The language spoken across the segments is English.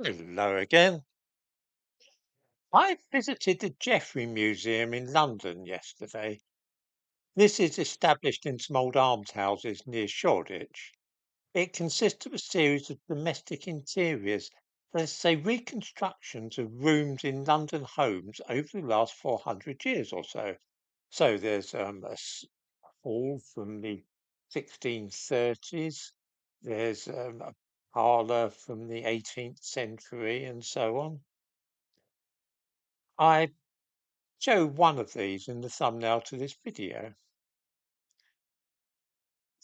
Hello again. I visited the Geffrye Museum in London yesterday. This is established in some old almshouses near Shoreditch. It consists of a series of domestic interiors, let's say reconstructions of rooms in London homes over the last 400 years or so. So there's hall from the 1630s, there's a parlour from the 18th century, and so on. I show one of these in the thumbnail to this video.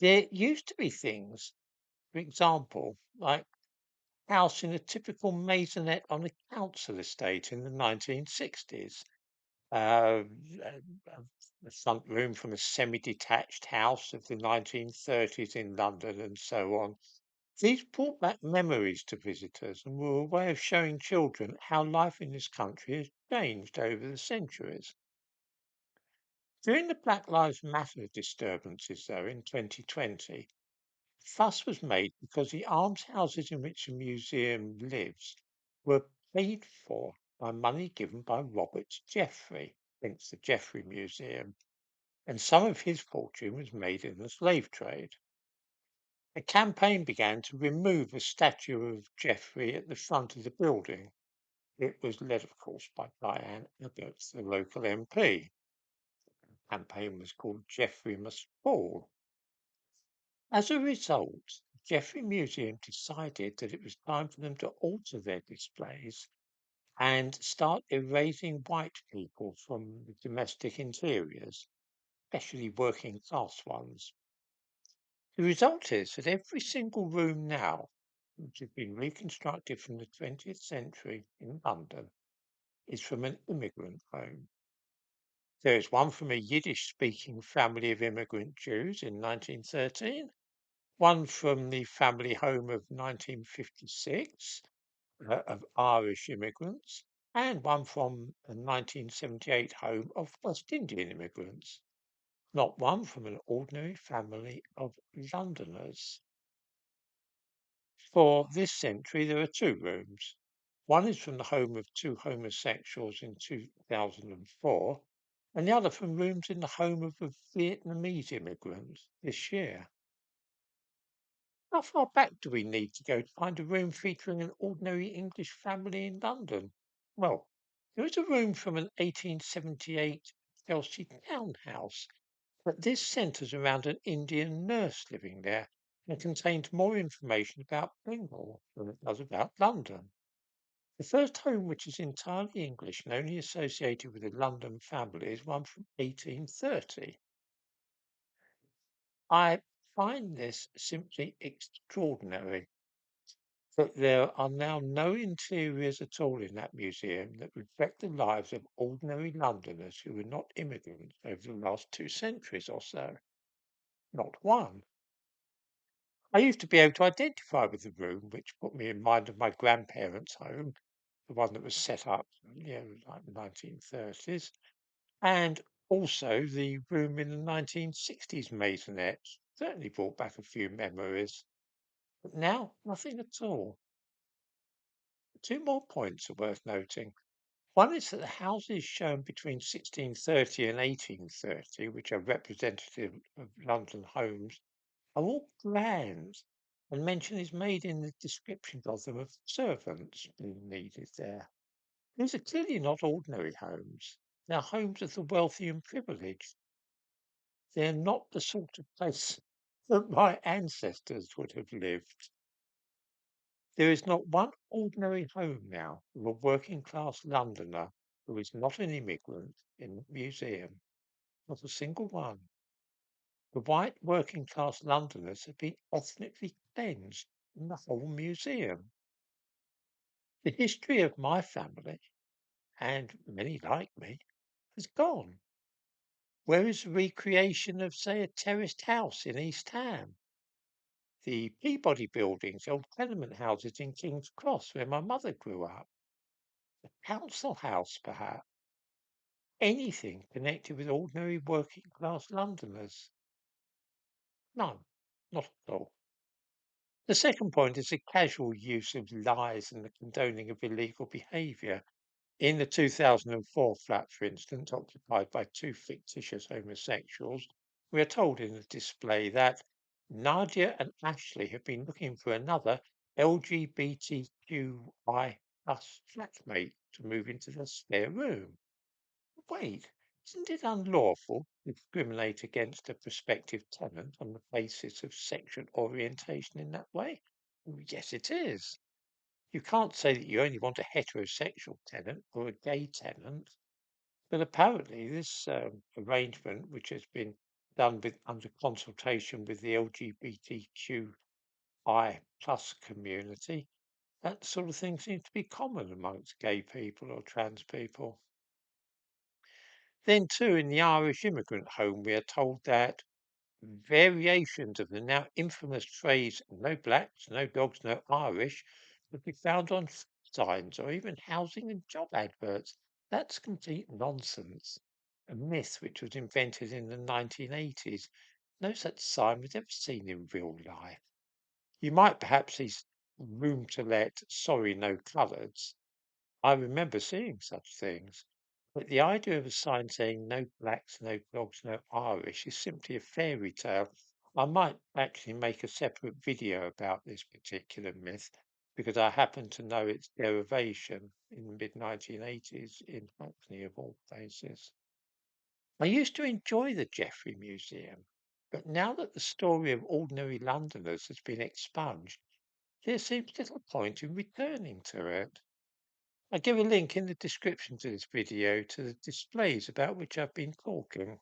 There used to be things, for example, like house in a typical maisonette on a council estate in the 1960s, a front room from a semi-detached house of the 1930s in London, and so on. These brought back memories to visitors and were a way of showing children how life in this country has changed over the centuries. During the Black Lives Matter disturbances, though, in 2020, fuss was made because the almshouses in which the museum lives were paid for by money given by Robert Geffrye, hence the Geffrye Museum, and some of his fortune was made in the slave trade. A campaign began to remove a statue of Geffrye at the front of the building. It was led, of course, by Diane Abbott, the local MP. The campaign was called Geffrye Must Fall. As a result, the Geffrye Museum decided that it was time for them to alter their displays and start erasing white people from the domestic interiors, especially working class ones. The result is that every single room now, which has been reconstructed from the 20th century in London, is from an immigrant home. There is one from a Yiddish speaking family of immigrant Jews in 1913, one from the family home of 1956 of Irish immigrants, and one from a 1978 home of West Indian immigrants. Not one from an ordinary family of Londoners. For this century, there are two rooms. One is from the home of two homosexuals in 2004, and the other from rooms in the home of a Vietnamese immigrant this year. How far back do we need to go to find a room featuring an ordinary English family in London? Well, there is a room from an 1878 Chelsea townhouse, but this centres around an Indian nurse living there and contains more information about Bengal than it does about London. The first home which is entirely English and only associated with a London family is one from 1830. I find this simply extraordinary that there are now no interiors at all in that museum that reflect the lives of ordinary Londoners who were not immigrants over the last 2 centuries or so. Not one. I used to be able to identify with the room, which put me in mind of my grandparents' home, the one that was set up, like the 1930s, and also the room in the 1960s maisonette. Certainly brought back a few memories. But now, nothing at all. Two more points are worth noting. One is that the houses shown between 1630 and 1830, which are representative of London homes, are all grand, and mention is made in the descriptions of them of servants being needed there. These are clearly not ordinary homes. They're homes of the wealthy and privileged. They're not the sort of place that my ancestors would have lived. There is not one ordinary home now of a working class Londoner who is not an immigrant in the museum. Not a single one. The white working class Londoners have been ethnically cleansed in the whole museum. The history of my family, and many like me, has gone. Where is the recreation of, say, a terraced house in East Ham? The Peabody buildings, the old tenement houses in King's Cross, where my mother grew up? The council house, perhaps? Anything connected with ordinary working class Londoners? None. Not at all. The second point is the casual use of lies and the condoning of illegal behaviour. In the 2004 flat, for instance, occupied by two fictitious homosexuals, we are told in the display that Nadia and Ashley have been looking for another LGBTQI plus flatmate to move into their spare room. Wait, isn't it unlawful to discriminate against a prospective tenant on the basis of sexual orientation in that way? Well, yes, it is. You can't say that you only want a heterosexual tenant or a gay tenant, but apparently this arrangement, which has been done with under consultation with the LGBTQI plus community, that sort of thing seems to be common amongst gay people or trans people. Then, too, in the Irish immigrant home, we are told that variations of the now infamous phrase "no blacks, no dogs, no Irish" could be found on signs or even housing and job adverts. That's complete nonsense. A myth which was invented in the 1980s. No such sign was ever seen in real life. You might perhaps see room to let, sorry, no colours. I remember seeing such things. But the idea of a sign saying no blacks, no dogs, no Irish is simply a fairy tale. I might actually make a separate video about this particular myth because I happen to know its derivation in the mid 1980s in Hackney, of all places. I used to enjoy the Geffrye Museum, but now that the story of ordinary Londoners has been expunged, there seems little point in returning to it. I'll give a link in the description to this video to the displays about which I've been talking.